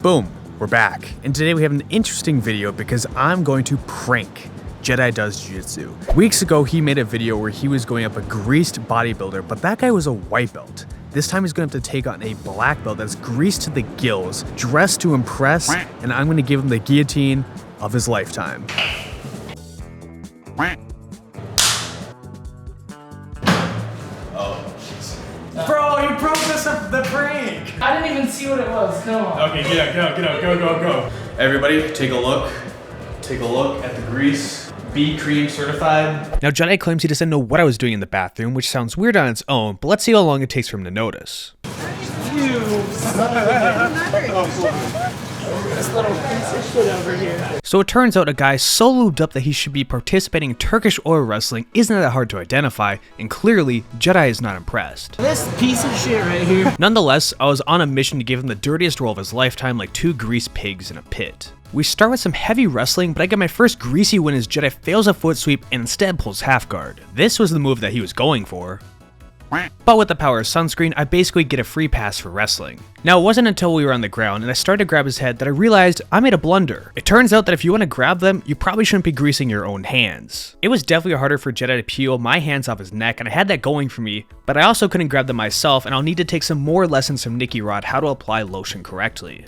Boom, we're back. And today we have an interesting video because I'm going to prank Jedi Does Jiu-Jitsu. Weeks ago, he made a video where he was going up a greased bodybuilder, but that guy was a white belt. This time he's going to have to take on a black belt that's greased to the gills, dressed to impress, and I'm going to give him the guillotine of his lifetime. Bro, you broke the prank! I didn't even see what it was, come on. Okay, get out, go. Everybody, take a look. Take a look at the grease. B cream certified. Now, Jedi claims he doesn't know what I was doing in the bathroom, which sounds weird on its own, but let's see how long it takes for him to notice. This little piece of shit over here. So it turns out a guy so lubed up that he should be participating in Turkish oil wrestling isn't that hard to identify, and clearly, Jedi is not impressed. This piece of shit right here. Nonetheless, I was on a mission to give him the dirtiest roll of his lifetime, like two greased pigs in a pit. We start with some heavy wrestling, but I get my first greasy win as Jedi fails a foot sweep and instead pulls half guard. This was the move that he was going for. But with the power of sunscreen, I basically get a free pass for wrestling. Now, it wasn't until we were on the ground and I started to grab his head that I realized I made a blunder. It turns out that if you want to grab them, you probably shouldn't be greasing your own hands. It was definitely harder for Jedi to peel my hands off his neck, and I had that going for me, but I also couldn't grab them myself, and I'll need to take some more lessons from Nicky Rod how to apply lotion correctly.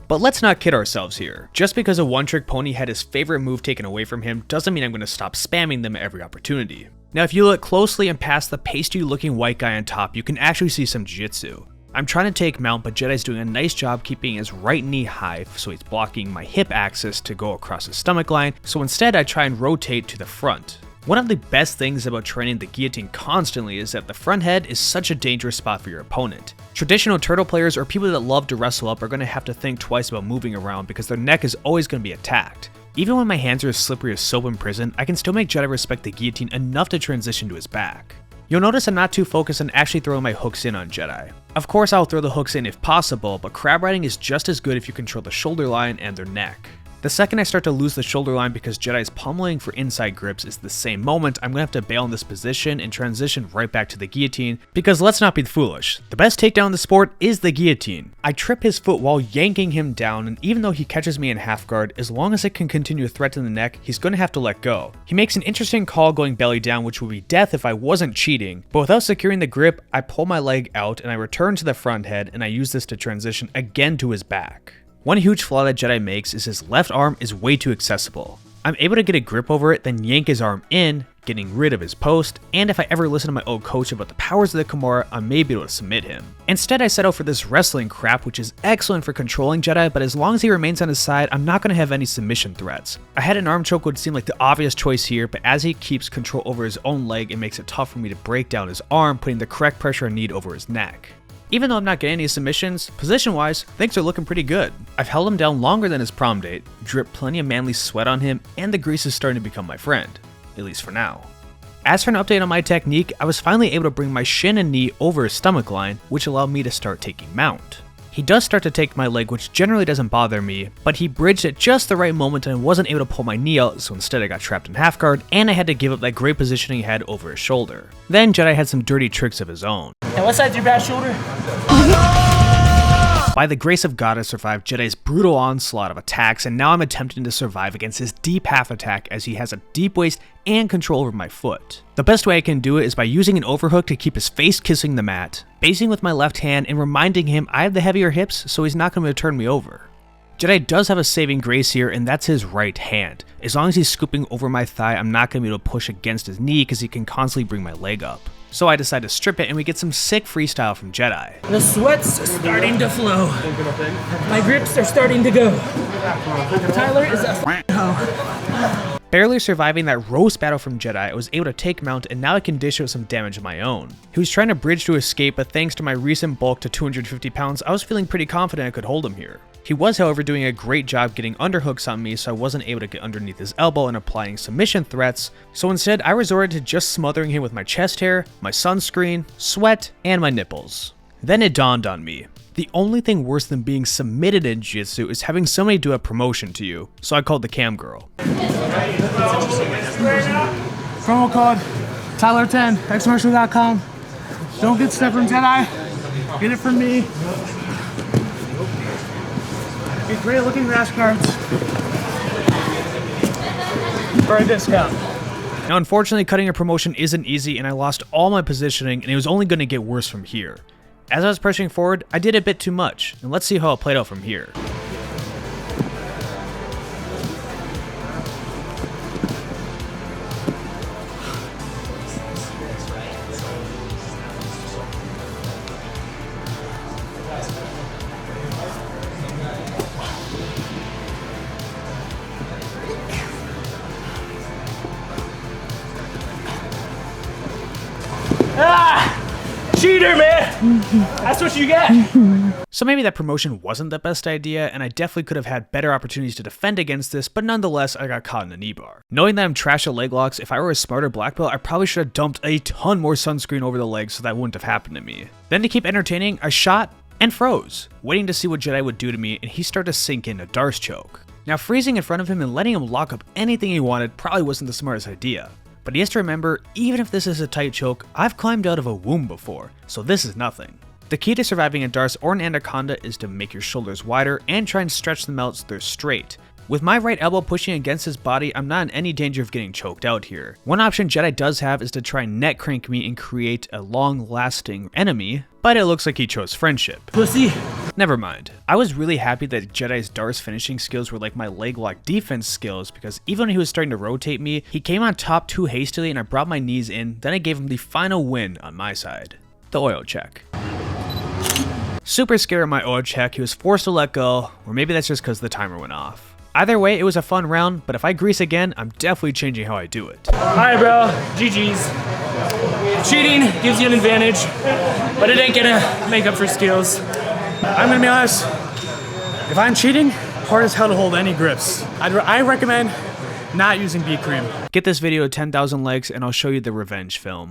But let's not kid ourselves here. Just because a one-trick pony had his favorite move taken away from him doesn't mean I'm going to stop spamming them at every opportunity. Now, if you look closely and past the pasty-looking white guy on top, you can actually see some jiu-jitsu. I'm trying to take mount, but Jedi's doing a nice job keeping his right knee high, so he's blocking my hip axis to go across his stomach line, so instead I try and rotate to the front. One of the best things about training the guillotine constantly is that the front head is such a dangerous spot for your opponent. Traditional turtle players or people that love to wrestle up are going to have to think twice about moving around because their neck is always going to be attacked. Even when my hands are as slippery as soap in prison, I can still make Jedi respect the guillotine enough to transition to his back. You'll notice I'm not too focused on actually throwing my hooks in on Jedi. Of course I'll throw the hooks in if possible, but crab riding is just as good if you control the shoulder line and their neck. The second I start to lose the shoulder line because Jedi's pummeling for inside grips is the same moment I'm going to have to bail in this position and transition right back to the guillotine, because let's not be foolish, the best takedown in the sport is the guillotine. I trip his foot while yanking him down, and even though he catches me in half guard, as long as I can continue to threaten the neck, he's going to have to let go. He makes an interesting call going belly down, which would be death if I wasn't cheating, but without securing the grip, I pull my leg out and I return to the front head, and I use this to transition again to his back. One huge flaw that Jedi makes is his left arm is way too accessible. I'm able to get a grip over it, then yank his arm in, getting rid of his post, and if I ever listen to my old coach about the powers of the Kimura, I may be able to submit him. Instead, I settle for this wrestling crap, which is excellent for controlling Jedi, but as long as he remains on his side, I'm not going to have any submission threats. I had an arm choke would seem like the obvious choice here, but as he keeps control over his own leg, it makes it tough for me to break down his arm, putting the correct pressure I need over his neck. Even though I'm not getting any submissions, position-wise, things are looking pretty good. I've held him down longer than his prom date, dripped plenty of manly sweat on him, and the grease is starting to become my friend. At least for now. As for an update on my technique, I was finally able to bring my shin and knee over his stomach line, which allowed me to start taking mount. He does start to take my leg, which generally doesn't bother me, but he bridged at just the right moment and I wasn't able to pull my knee out, so instead I got trapped in half guard, and I had to give up that great positioning he had over his shoulder. Then Jedi had some dirty tricks of his own. And what side's your bad shoulder? By the grace of God, I survived Jedi's brutal onslaught of attacks, and now I'm attempting to survive against his deep half attack as he has a deep waist and control over my foot. The best way I can do it is by using an overhook to keep his face kissing the mat, basing with my left hand and reminding him I have the heavier hips, so he's not going to turn me over. Jedi does have a saving grace here, and that's his right hand. As long as he's scooping over my thigh, I'm not going to be able to push against his knee because he can constantly bring my leg up. So I decide to strip it, and we get some sick freestyle from Jedi. The sweat's starting to flow. My grips are starting to go. Tyler is a hoe. Barely surviving that roast battle from Jedi, I was able to take mount, and now I can dish out some damage of my own. He was trying to bridge to escape, but thanks to my recent bulk to 250 pounds, I was feeling pretty confident I could hold him here. He was, however, doing a great job getting underhooks on me, so I wasn't able to get underneath his elbow and applying submission threats, so instead I resorted to just smothering him with my chest hair, my sunscreen, sweat, and my nipples. Then it dawned on me. The only thing worse than being submitted in jiu-jitsu is having somebody do a promotion to you, so I called the cam girl. Promo code Tyler10, xmartial.com. Don't get stuff from Jedi. Get it from me. Be great looking rash guards for a discount. Now, unfortunately, cutting a promotion isn't easy, and I lost all my positioning, and it was only going to get worse from here. As I was pushing forward, I did a bit too much, and let's see how it played out from here. Cheater, man! That's what you get! So maybe that promotion wasn't the best idea, and I definitely could have had better opportunities to defend against this, but nonetheless, I got caught in a knee bar. Knowing that I'm trash at leg locks, if I were a smarter black belt, I probably should have dumped a ton more sunscreen over the legs so that wouldn't have happened to me. Then to keep entertaining, I shot and froze, waiting to see what Jedi would do to me, and he started to sink in a Darce choke. Now, freezing in front of him and letting him lock up anything he wanted probably wasn't the smartest idea. But he has to remember, even if this is a tight choke, I've climbed out of a womb before, so this is nothing. The key to surviving a Darce or an Anaconda is to make your shoulders wider and try and stretch them out so they're straight. With my right elbow pushing against his body, I'm not in any danger of getting choked out here. One option Jedi does have is to try and neck crank me and create a long-lasting enemy, but it looks like he chose friendship. Pussy. Never mind. I was really happy that Jedi's Darce finishing skills were like my leg lock defense skills, because even when he was starting to rotate me, he came on top too hastily and I brought my knees in, then I gave him the final win on my side. The oil check. Super scared of my oil check, he was forced to let go, or maybe that's just because the timer went off. Either way, it was a fun round, but if I grease again, I'm definitely changing how I do it. Alright, bro. GG's. Cheating gives you an advantage, but it ain't gonna make up for skills. I'm gonna be honest, if I'm cheating, hard as hell to hold any grips. I recommend not using B cream. Get this video to 10,000 likes and I'll show you the revenge film.